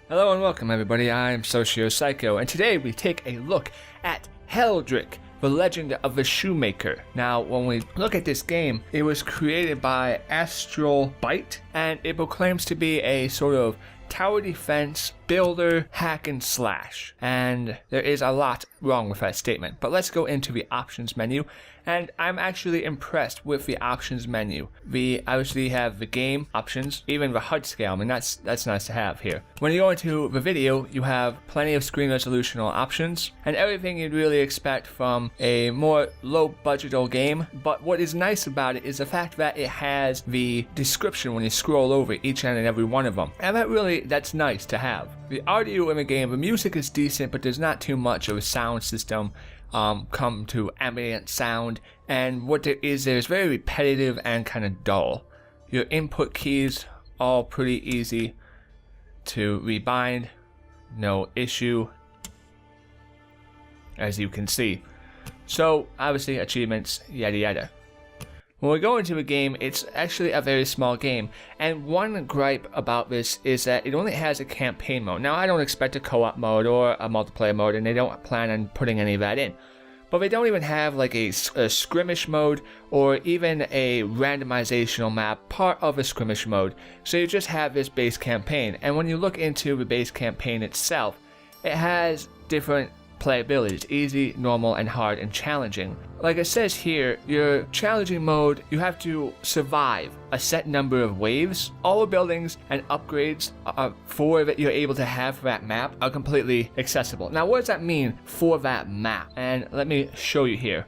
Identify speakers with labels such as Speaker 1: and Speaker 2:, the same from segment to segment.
Speaker 1: Hello and welcome everybody, I'm SocioPsycho, and today we take a look at Heldric, the Legend of the Shoemaker. Now, when we look at this game, it was created by Astral Byte, and it proclaims to be a sort of tower defense, builder, hack and slash. And there is a lot wrong with that statement, but let's go into the options menu. And I'm actually impressed with the options menu. We obviously have the game options, even the HUD scale. I mean, that's nice to have here. When you go into the video, you have plenty of screen resolutional options and everything you'd really expect from a more low budgetal game. But what is nice about it is the fact that it has the description when you scroll over each and every one of them. And that's nice to have. The audio in the game, the music is decent, but there's not too much of a sound system come to ambient sound, and what there is very repetitive and kind of dull. Your input keys all pretty easy to rebind, no issue, as you can see. So obviously achievements, yada yada. When we go into a game, it's actually a very small game, and one gripe about this is that it only has a campaign mode. Now, I don't expect a co-op mode or a multiplayer mode, and they don't plan on putting any of that in. But they don't even have like a skirmish mode or even a randomizational map part of a skirmish mode. So you just have this base campaign, and when you look into the base campaign itself, it has different playabilities: easy, normal, and hard and challenging. Like it says here, your challenging mode, you have to survive a set number of waves. All the buildings and upgrades that you're able to have for that map are completely accessible. Now, what does that mean for that map? And let me show you here.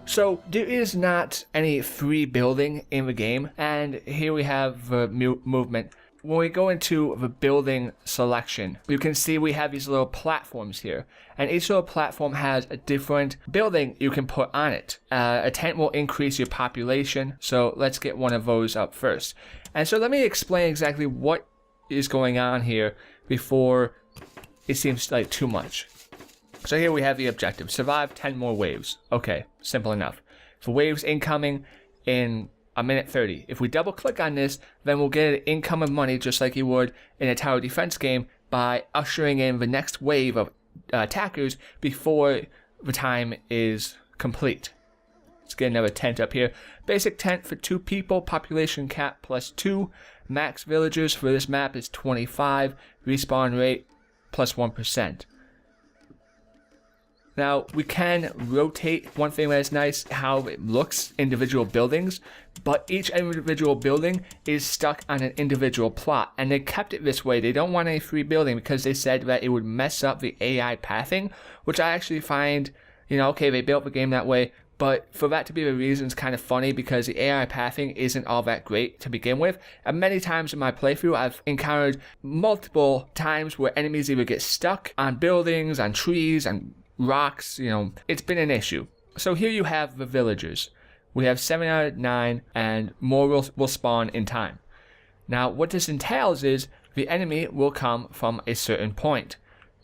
Speaker 1: So there is not any free building in the game, and here we have the movement. When we go into the building selection, you can see we have these little platforms here, and each little platform has a different building you can put on it. A tent will increase your population, so let's get one of those up first. And so let me explain exactly what is going on here before it seems like too much. So here we have the objective: survive 10 more waves. Okay, simple enough. For waves incoming in a minute 30. If we double click on this, then we'll get an income of money just like you would in a tower defense game by ushering in the next wave of attackers before the time is complete. Let's get another tent up here. Basic tent for 2 people, population cap +2. Max villagers for this map is 25. Respawn rate +1%. Now, we can rotate. One thing that is nice, how it looks, individual buildings, but each individual building is stuck on an individual plot, and they kept it this way. They don't want any free building because they said that it would mess up the AI pathing, which I actually find, okay, they built the game that way, but for that to be the reason is kind of funny because the AI pathing isn't all that great to begin with. And many times in my playthrough, I've encountered multiple times where enemies either get stuck on buildings, on trees, on rocks, it's been an issue. So here you have the villagers. We have 7 out of 9, and more will spawn in time. Now, what this entails is the enemy will come from a certain point.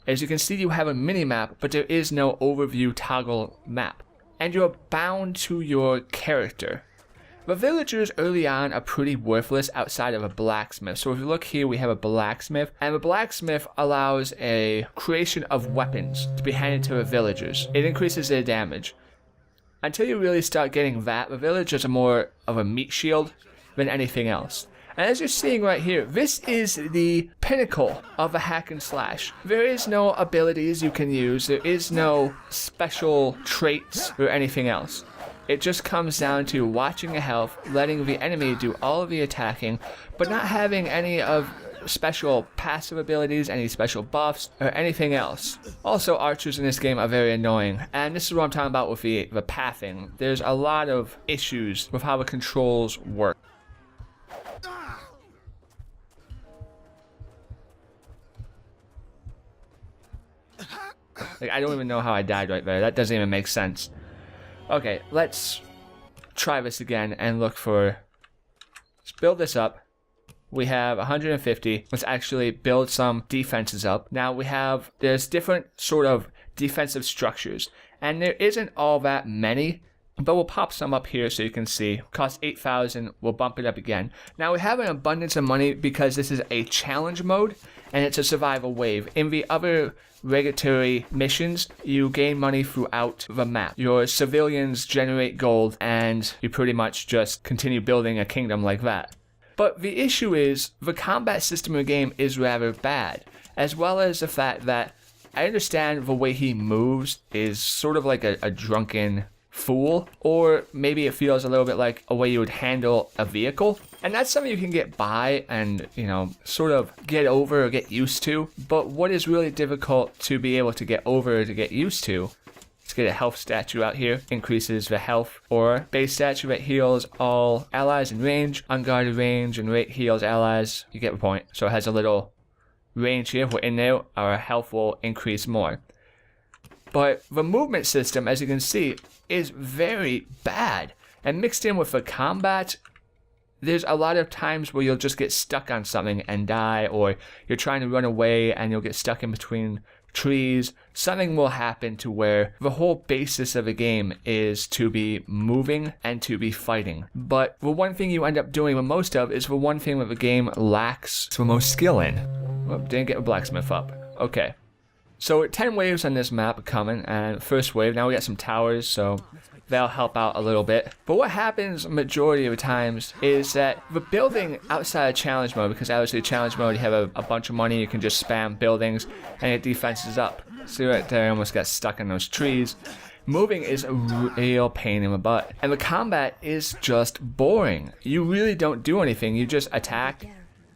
Speaker 1: As you can see, you have a mini-map, but there is no overview toggle map. And you're bound to your character. The villagers early on are pretty worthless outside of a blacksmith. So if you look here, we have a blacksmith, and the blacksmith allows a creation of weapons to be handed to the villagers. It increases their damage. Until you really start getting that, the villagers are more of a meat shield than anything else. And as you're seeing right here, this is the pinnacle of a hack and slash. There is no abilities you can use. There is no special traits or anything else. It just comes down to watching your health, letting the enemy do all of the attacking, but not having any of special passive abilities, any special buffs, or anything else. Also, archers in this game are very annoying, and this is what I'm talking about with the pathing. There's a lot of issues with how the controls work. I don't even know how I died right there. That doesn't even make sense. Okay, let's try this again and look for... Let's build this up. We have 150. Let's actually build some defenses up. Now there's different sort of defensive structures, and there isn't all that many, but we'll pop some up here so you can see. Cost 8,000. We'll bump it up again. Now we have an abundance of money because this is a challenge mode, and it's a survival wave. In the other regulatory missions, you gain money throughout the map. Your civilians generate gold, and you pretty much just continue building a kingdom like that. But the issue is, the combat system of the game is rather bad, as well as the fact that I understand the way he moves is sort of like a drunken fool, or maybe it feels a little bit like a way you would handle a vehicle. And that's something you can get by and, sort of get over or get used to. But what is really difficult to be able to get over or to get used to, let's get a health statue out here, increases the health or base statue that heals all allies in range, unguarded range, and rate heals allies. You get the point. So it has a little range here. If we're in there, our health will increase more. But the movement system, as you can see, is very bad. And mixed in with the combat, there's a lot of times where you'll just get stuck on something and die, or you're trying to run away and you'll get stuck in between trees. Something will happen to where the whole basis of the game is to be moving and to be fighting. But the one thing you end up doing the most of is the one thing that the game lacks the most skill in. Oh, didn't get a blacksmith up. Okay. So 10 waves on this map coming, and first wave, now we got some towers, so that'll help out a little bit. But what happens majority of the times is that the building outside of challenge mode, because obviously challenge mode you have a bunch of money, you can just spam buildings and get defenses up. See right there, I almost got stuck in those trees. Moving is a real pain in the butt, and the combat is just boring. You really don't do anything, you just attack.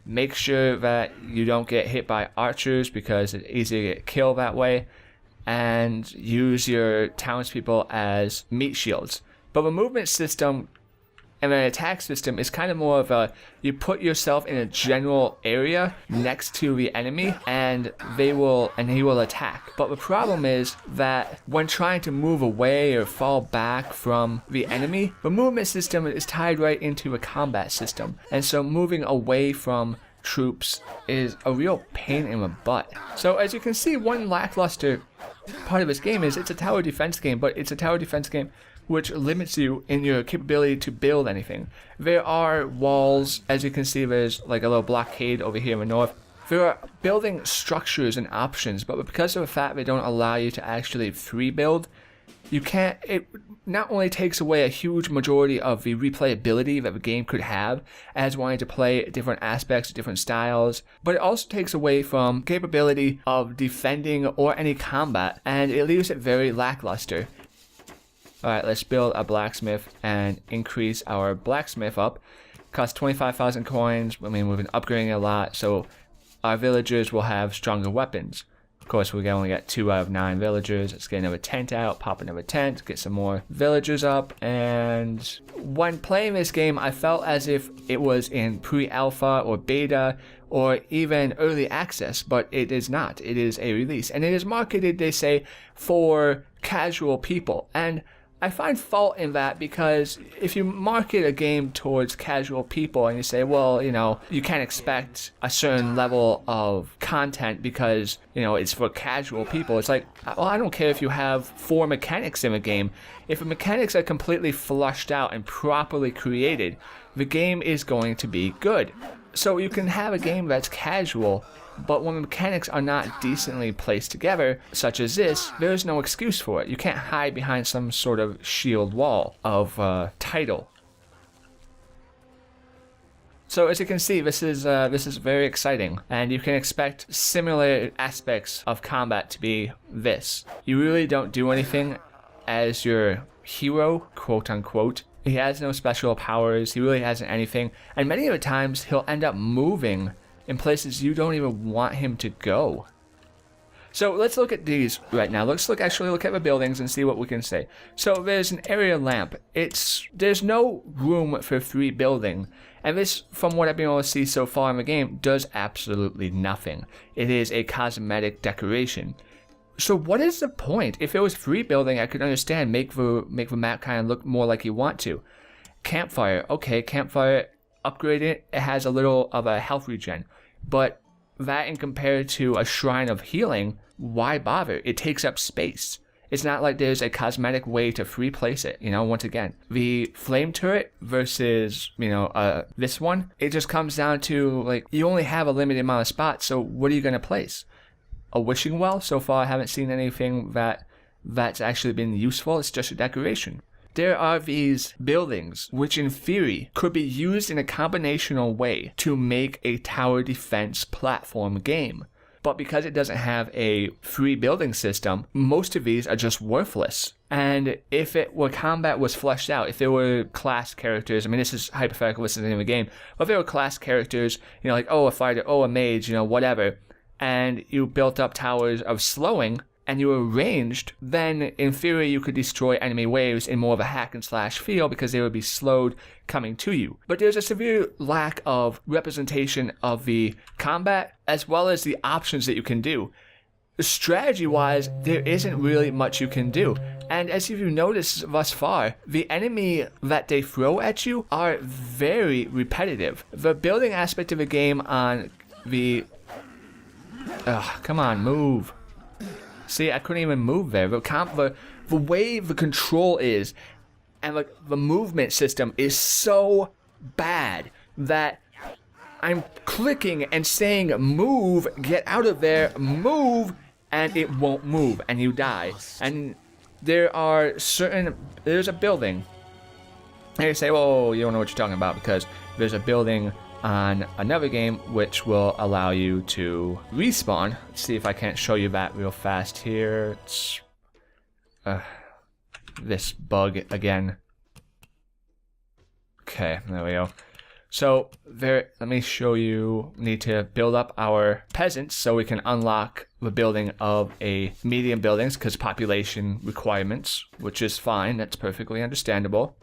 Speaker 1: Make sure that you don't get hit by archers because it's easy to get killed that way, and use your townspeople as meat shields. But the movement system and the attack system is kind of more of a, you put yourself in a general area next to the enemy and he will attack. But the problem is that when trying to move away or fall back from the enemy, the movement system is tied right into a combat system. And so moving away from troops is a real pain in the butt. So as you can see, one lackluster part of this game is it's a tower defense game, but it's a tower defense game which limits you in your capability to build anything. There are walls, as you can see, there's like a little blockade over here in the north. There are building structures and options, but because of the fact they don't allow you to actually free build, you can't, it not only takes away a huge majority of the replayability that the game could have as wanting to play different aspects, different styles, but it also takes away from capability of defending or any combat, and it leaves it very lackluster. Alright, let's build a blacksmith and increase our blacksmith up. Costs 25,000 coins. I mean, we've been upgrading a lot, so our villagers will have stronger weapons. Of course, we only got 2 out of 9 villagers. Let's get another tent out, pop another tent, get some more villagers up. And when playing this game, I felt as if it was in pre-alpha or beta or even early access, but it is not. It is a release. And it is marketed, they say, for casual people. And I find fault in that, because if you market a game towards casual people and you say, well, you can't expect a certain level of content because, it's for casual people. It's like, well, I don't care if you have 4 mechanics in a game. If the mechanics are completely flushed out and properly created, the game is going to be good. So you can have a game that's casual, but when the mechanics are not decently placed together, such as this, there's no excuse for it. You can't hide behind some sort of shield wall of title. So as you can see, this is very exciting, and you can expect similar aspects of combat to be this. You really don't do anything as your hero, quote unquote. He has no special powers, he really hasn't anything, and many of the times he'll end up moving in places you don't even want him to go. So let's look at these right now. Let's look at the buildings and see what we can say. So there's an area lamp. There's no room for free building, and this, from what I've been able to see so far in the game, does absolutely nothing. It is a cosmetic decoration. So what is the point? If it was free building, I could understand, make the map kind of look more like you want to. Campfire, okay, campfire, upgrade it. It has a little of a health regen, but that in compared to a shrine of healing, why bother? It takes up space. It's not like there's a cosmetic way to free place it, once again. The flame turret versus, this one, it just comes down to, like, you only have a limited amount of spots, so what are you going to place? A wishing well? So far, I haven't seen anything that's actually been useful. It's just a decoration. There are these buildings, which in theory could be used in a combinational way to make a tower defense platform game. But because it doesn't have a free building system, most of these are just worthless. And if combat was fleshed out, if there were class characters, this is hypothetical, this is the name of the game, but if there were class characters, like, a fighter, a mage, whatever, and you built up towers of slowing, and you were ranged, then in theory you could destroy enemy waves in more of a hack and slash feel because they would be slowed coming to you. But there's a severe lack of representation of the combat as well as the options that you can do. Strategy wise, there isn't really much you can do. And as you notice thus far, the enemy that they throw at you are very repetitive. The building aspect of the game on the... come on, move. See, I couldn't even move there. The way the control is and the movement system is so bad that I'm clicking and saying move, get out of there, move, and it won't move and you die. And there's a building. And you say, well, you don't know what you're talking about because there's a building on another game which will allow you to respawn. Let's see if I can't show you that real fast here. It's this bug again. Okay, there we go. So let me show you. We need to build up our peasants so we can unlock the building of a medium buildings because population requirements, which is fine. That's perfectly understandable.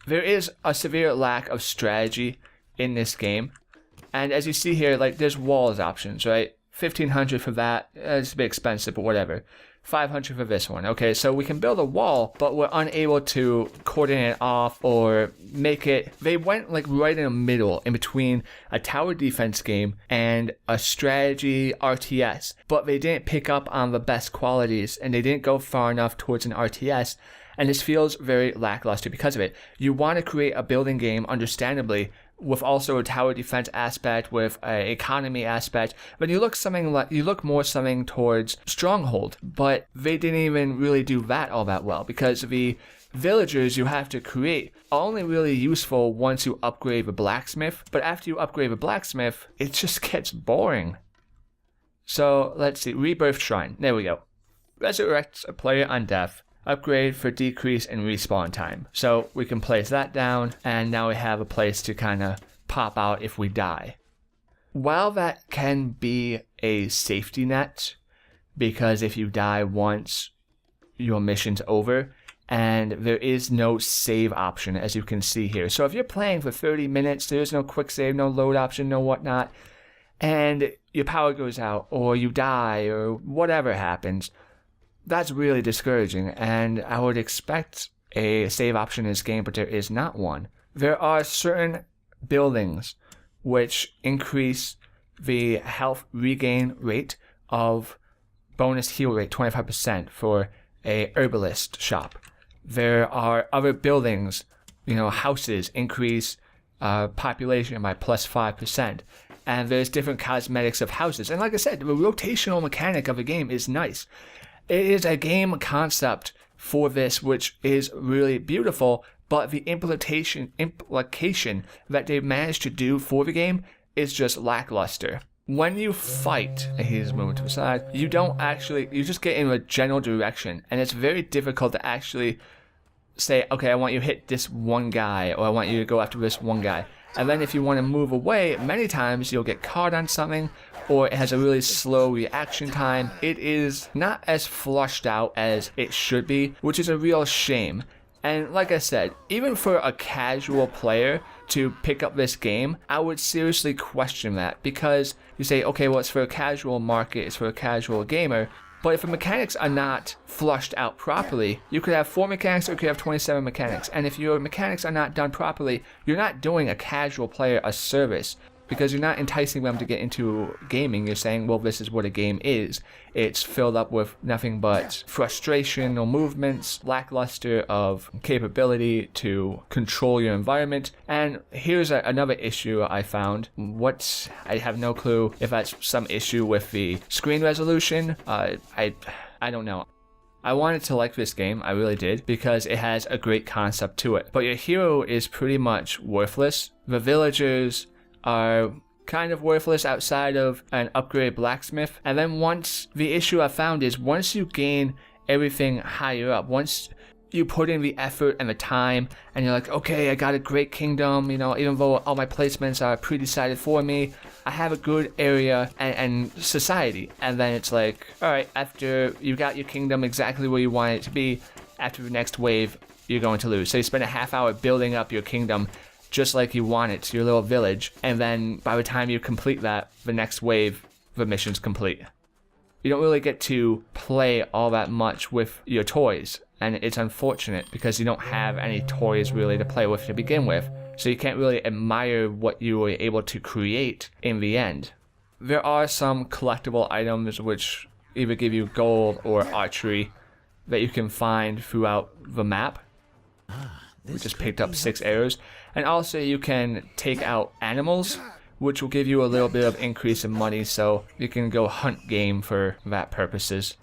Speaker 1: There is a severe lack of strategy in this game, and as you see here, like, there's walls options, right? 1,500 for that. It's a bit expensive, but whatever. 500 for this one. Okay, so we can build a wall, but we're unable to coordinate it off or make it. They went like right in the middle, in between a tower defense game and a strategy RTS, but they didn't pick up on the best qualities, and they didn't go far enough towards an RTS. And this feels very lackluster because of it. You want to create a building game, understandably, with also a tower defense aspect, with an economy aspect, but you look more something towards Stronghold, but they didn't even really do that all that well because the villagers you have to create are only really useful once you upgrade the blacksmith, but after you upgrade the blacksmith, it just gets boring. So let's see, Rebirth Shrine, there we go. Resurrects a player on death. Upgrade for decrease in respawn time. So we can place that down, and now we have a place to kind of pop out if we die. While that can be a safety net, because if you die once, your mission's over, and there is no save option, as you can see here. So if you're playing for 30 minutes, there's no quick save, no load option, no whatnot, and your power goes out, or you die, or whatever happens, that's really discouraging, and I would expect a save option in this game, but there is not one. There are certain buildings which increase the health regain rate of bonus heal rate 25% for a herbalist shop. There are other buildings, houses increase population by plus 5%. And there's different cosmetics of houses. And like I said, the rotational mechanic of the game is nice. It is a game concept for this which is really beautiful, but the implication that they managed to do for the game is just lackluster. When you fight, and he's moving to the side, you just get in a general direction, and it's very difficult to actually say, okay, I want you to hit this one guy, or I want you to go after this one guy. And then if you want to move away, many times you'll get caught on something, or it has a really slow reaction time. It is not as flushed out as it should be, which is a real shame. And like I said, even for a casual player to pick up this game, I would seriously question that, because you say, okay, well, it's for a casual market, it's for a casual gamer, but if the mechanics are not flushed out properly, you could have 4 mechanics or you could have 27 mechanics, and if your mechanics are not done properly, you're not doing a casual player a service. because you're not enticing them to get into gaming. You're saying, well, this is what a game is. It's filled up with nothing but frustration or movements, lackluster of capability to control your environment. And here's another issue I found. I have no clue if that's some issue with the screen resolution. I don't know. I wanted to like this game, I really did, because it has a great concept to it. But your hero is pretty much worthless. The villagers are kind of worthless outside of an upgraded blacksmith. And then the issue I found is once you gain everything higher up, once you put in the effort and the time, and you're like, okay, I got a great kingdom, even though all my placements are pre-decided for me, I have a good area and society. And then it's like, all right, after you got your kingdom exactly where you want it to be, after the next wave, you're going to lose. So you spend a half hour building up your kingdom just like you want it, to your little village, and then by the time you complete that, the next wave, the mission's complete. You don't really get to play all that much with your toys, and it's unfortunate because you don't have any toys really to play with to begin with, so you can't really admire what you were able to create in the end. There are some collectible items which either give you gold or archery that you can find throughout the map. We just picked up 6 arrows, and also you can take out animals, which will give you a little bit of increase in money, so you can go hunt game for that purposes.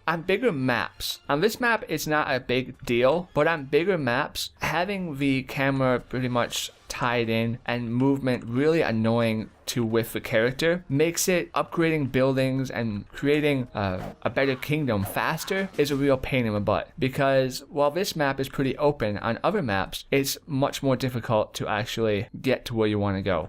Speaker 1: On bigger maps, on this map it's not a big deal, but on bigger maps, having the camera pretty much tied in and movement really annoying with the character makes it upgrading buildings and creating a better kingdom faster is a real pain in the butt, because while this map is pretty open, on other maps it's much more difficult to actually get to where you want to go.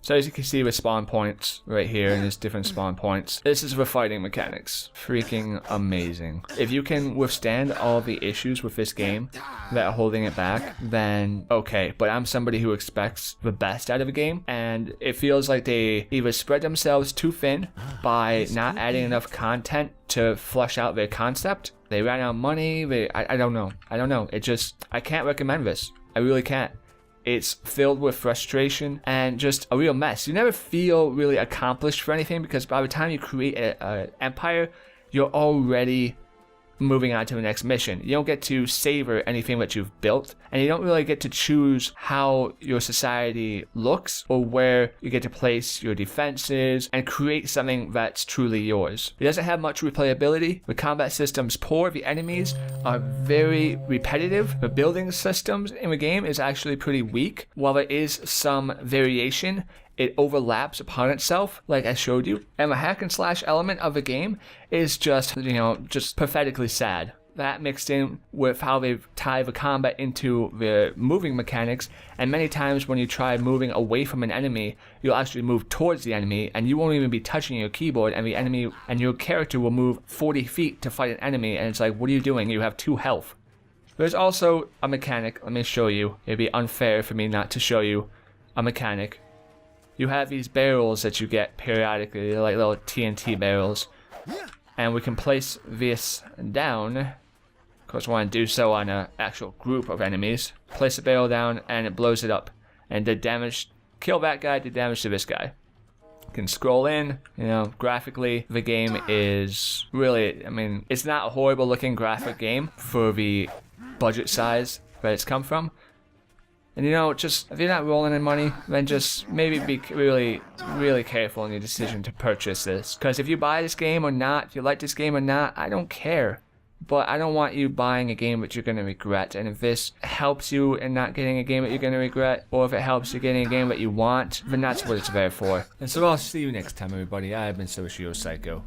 Speaker 1: So as you can see with spawn points right here, and there's different spawn points. This is the fighting mechanics. Freaking amazing. If you can withstand all the issues with this game that are holding it back, then okay. But I'm somebody who expects the best out of a game, and it feels like they either spread themselves too thin by not adding enough content to flesh out their concept. They ran out of money. I don't know. I can't recommend this. I really can't. It's filled with frustration and just a real mess. You never feel really accomplished for anything, because by the time you create an empire, you're already moving on to the next mission. You don't get to savor anything that you've built, and you don't really get to choose how your society looks or where you get to place your defenses and create something that's truly yours. It doesn't have much replayability. The combat system's poor. The enemies are very repetitive. The building systems in the game is actually pretty weak. While there is some variation, it overlaps upon itself, like I showed you. And the hack and slash element of the game is just pathetically sad. That mixed in with how they tie the combat into the moving mechanics, and many times when you try moving away from an enemy, you'll actually move towards the enemy, and you won't even be touching your keyboard, and the enemy and your character will move 40 feet to fight an enemy, and it's like, what are you doing? You have 2 health. There's also a mechanic. Let me show you. It'd be unfair for me not to show you a mechanic. You have these barrels that you get periodically. They're like little TNT barrels. And we can place this down. Of course, we want to do so on an actual group of enemies. Place the barrel down and it blows it up. And did damage, kill that guy, did damage to this guy. You can scroll in, graphically, the game is really, it's not a horrible looking graphic game for the budget size that it's come from. And just if you're not rolling in money, then just maybe be really, really careful in your decision to purchase this. Because if you buy this game or not, if you like this game or not, I don't care. But I don't want you buying a game that you're going to regret. And if this helps you in not getting a game that you're going to regret, or if it helps you getting a game that you want, then that's what it's there for. And so I'll see you next time, everybody. I've been SocioPsycho.